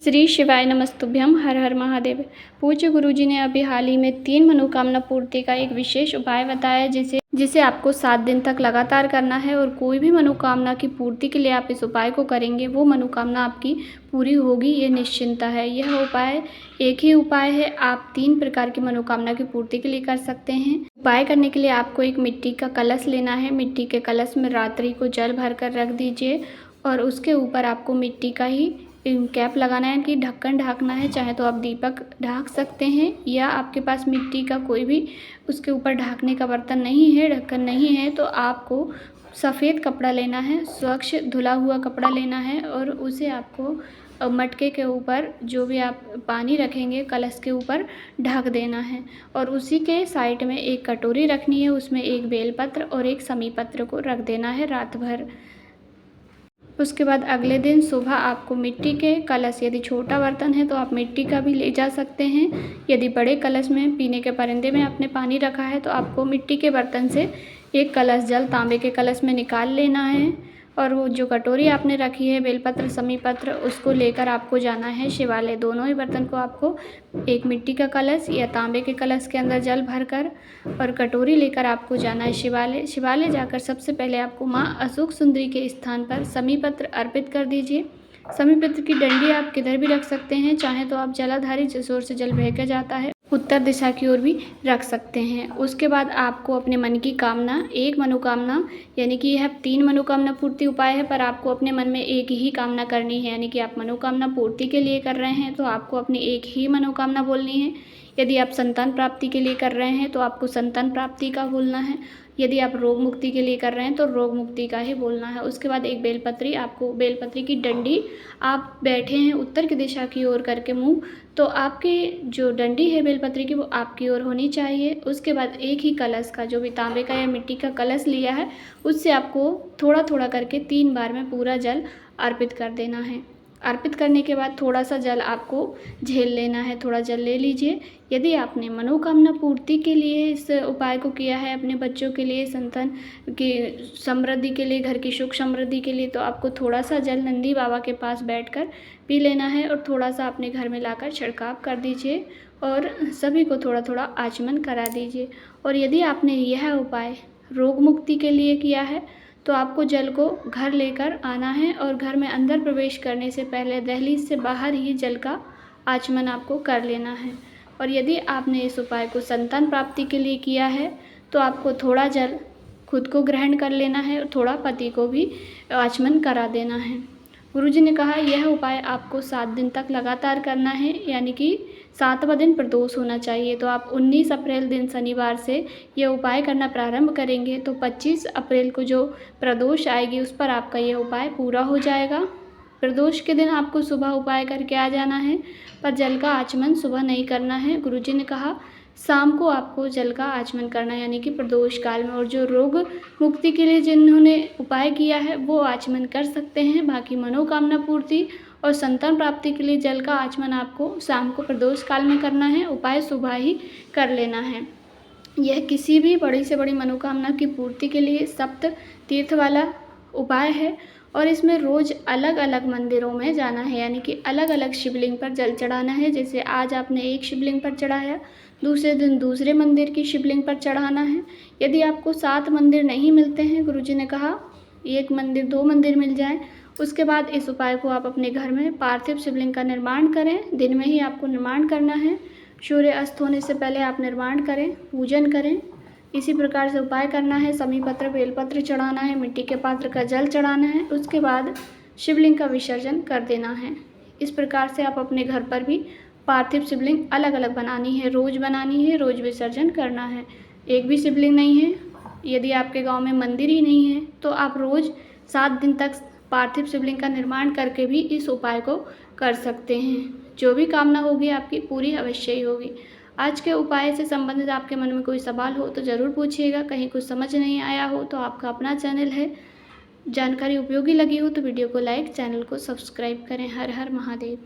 श्री शिवाय नमस्तुभ्यम। हर हर महादेव। पूज्य गुरुजी ने अभी हाल ही में 3 मनोकामना पूर्ति का एक विशेष उपाय बताया जिसे आपको 7 दिन तक लगातार करना है और कोई भी मनोकामना की पूर्ति के लिए आप इस उपाय को करेंगे वो मनोकामना आपकी पूरी होगी, ये निश्चिंता है। यह उपाय एक ही उपाय है, आप 3 प्रकार की मनोकामना की पूर्ति के लिए कर सकते हैं। उपाय करने के लिए आपको एक मिट्टी का कलश लेना है। मिट्टी के कलश में रात्रि को जल भर कर रख दीजिए और उसके ऊपर आपको मिट्टी का ही कैप लगाना है कि ढक्कन ढकना है। चाहे तो आप दीपक ढक सकते हैं या आपके पास मिट्टी का कोई भी उसके ऊपर ढकने का बर्तन नहीं है, ढक्कन नहीं है, तो आपको सफ़ेद कपड़ा लेना है, स्वच्छ धुला हुआ कपड़ा लेना है और उसे आपको मटके के ऊपर जो भी आप पानी रखेंगे कलश के ऊपर ढक देना है और उसी के साइड में एक कटोरी रखनी है, उसमें एक बेलपत्र और एक समी पत्र को रख देना है रात भर। उसके बाद अगले दिन सुबह आपको मिट्टी के कलश, यदि छोटा बर्तन है तो आप मिट्टी का भी ले जा सकते हैं। यदि बड़े कलश में पीने के परिंदे में आपने पानी रखा है तो आपको मिट्टी के बर्तन से एक कलश जल तांबे के कलश में निकाल लेना है और वो जो कटोरी आपने रखी है बेलपत्र समी पत्र उसको लेकर आपको जाना है शिवालय। दोनों ही बर्तन को आपको एक मिट्टी का कलश या तांबे के कलश के अंदर जल भरकर और कटोरी लेकर आपको जाना है शिवालय। शिवालय जाकर सबसे पहले आपको माँ अशोक सुंदरी के स्थान पर समी पत्र अर्पित कर दीजिए। समी पत्र की डंडी आप किधर भी रख सकते हैं, चाहे तो आप जलाधारी जिस ओर से जल बह के जाता है उत्तर दिशा की ओर भी रख सकते हैं। उसके बाद आपको अपने मन की कामना, एक मनोकामना, यानी कि यह 3 मनोकामना पूर्ति उपाय है पर आपको अपने मन में एक ही कामना करनी है। यानी कि आप मनोकामना पूर्ति के लिए कर रहे हैं तो आपको अपनी एक ही मनोकामना बोलनी है। यदि आप संतान प्राप्ति के लिए कर रहे हैं तो आपको संतान प्राप्ति का बोलना है। यदि आप रोग मुक्ति के लिए कर रहे हैं तो रोग मुक्ति का ही बोलना है। उसके बाद एक बेलपत्री, आपको बेलपत्री की डंडी, आप बैठे हैं उत्तर की दिशा की ओर करके मुंह, तो आपकी जो डंडी है बेलपत्री की वो आपकी ओर होनी चाहिए। उसके बाद एक ही कलश का, जो भी तांबे का या मिट्टी का कलश लिया है उससे आपको थोड़ा थोड़ा करके 3 बार में पूरा जल अर्पित कर देना है। अर्पित करने के बाद थोड़ा सा जल आपको झेल लेना है, थोड़ा जल ले लीजिए। यदि आपने मनोकामना पूर्ति के लिए इस उपाय को किया है, अपने बच्चों के लिए, संतान की समृद्धि के लिए, घर की सुख समृद्धि के लिए, तो आपको थोड़ा सा जल नंदी बाबा के पास बैठकर पी लेना है और थोड़ा सा अपने घर में लाकर छिड़काव कर दीजिए और सभी को थोड़ा थोड़ा आचमन करा दीजिए। और यदि आपने यह उपाय रोग मुक्ति के लिए किया है तो आपको जल को घर लेकर आना है और घर में अंदर प्रवेश करने से पहले दहलीज से बाहर ही जल का आचमन आपको कर लेना है। और यदि आपने इस उपाय को संतान प्राप्ति के लिए किया है तो आपको थोड़ा जल खुद को ग्रहण कर लेना है और थोड़ा पति को भी आचमन करा देना है। गुरुजी ने कहा यह उपाय आपको 7 दिन तक लगातार करना है, यानी कि 7वां दिन प्रदोष होना चाहिए। तो आप 19 अप्रैल दिन शनिवार से यह उपाय करना प्रारंभ करेंगे तो 25 अप्रैल को जो प्रदोष आएगी उस पर आपका यह उपाय पूरा हो जाएगा। प्रदोष के दिन आपको सुबह उपाय करके आ जाना है पर जल का आचमन सुबह नहीं करना है। गुरुजी ने कहा शाम को आपको जल का आचमन करना है, यानी कि प्रदोष काल में। और जो रोग मुक्ति के लिए जिन्होंने उपाय किया है वो आचमन कर सकते हैं। बाकी मनोकामना पूर्ति और संतान प्राप्ति के लिए जल का आचमन आपको शाम को प्रदोष काल में करना है, उपाय सुबह ही कर लेना है। यह किसी भी बड़ी से बड़ी मनोकामना की पूर्ति के लिए सप्त तीर्थ वाला उपाय है और इसमें रोज़ अलग अलग मंदिरों में जाना है, यानी कि अलग अलग शिवलिंग पर जल चढ़ाना है। जैसे आज आपने एक शिवलिंग पर चढ़ाया, दूसरे दिन दूसरे मंदिर की शिवलिंग पर चढ़ाना है। यदि आपको 7 मंदिर नहीं मिलते हैं, गुरुजी ने कहा 1 मंदिर 2 मंदिर मिल जाए, उसके बाद इस उपाय को आप अपने घर में पार्थिव शिवलिंग का निर्माण करें। दिन में ही आपको निर्माण करना है, सूर्य अस्त होने से पहले आप निर्माण करें, पूजन करें। इसी प्रकार से उपाय करना है। समी पत्र बेलपत्र चढ़ाना है, मिट्टी के पात्र का जल चढ़ाना है, उसके बाद शिवलिंग का विसर्जन कर देना है। इस प्रकार से आप अपने घर पर भी पार्थिव शिवलिंग अलग अलग बनानी है, रोज़ बनानी है, रोज़ विसर्जन करना है। एक भी शिवलिंग नहीं है, यदि आपके गांव में मंदिर ही नहीं है तो आप रोज़ 7 दिन तक पार्थिव शिवलिंग का निर्माण करके भी इस उपाय को कर सकते हैं। जो भी कामना होगी आपकी पूरी अवश्य ही होगी। आज के उपाय से संबंधित आपके मन में कोई सवाल हो तो ज़रूर पूछिएगा। कहीं कुछ समझ नहीं आया हो तो आपका अपना चैनल है, जानकारी उपयोगी लगी हो तो वीडियो को लाइक, चैनल को सब्सक्राइब करें। हर हर महादेव।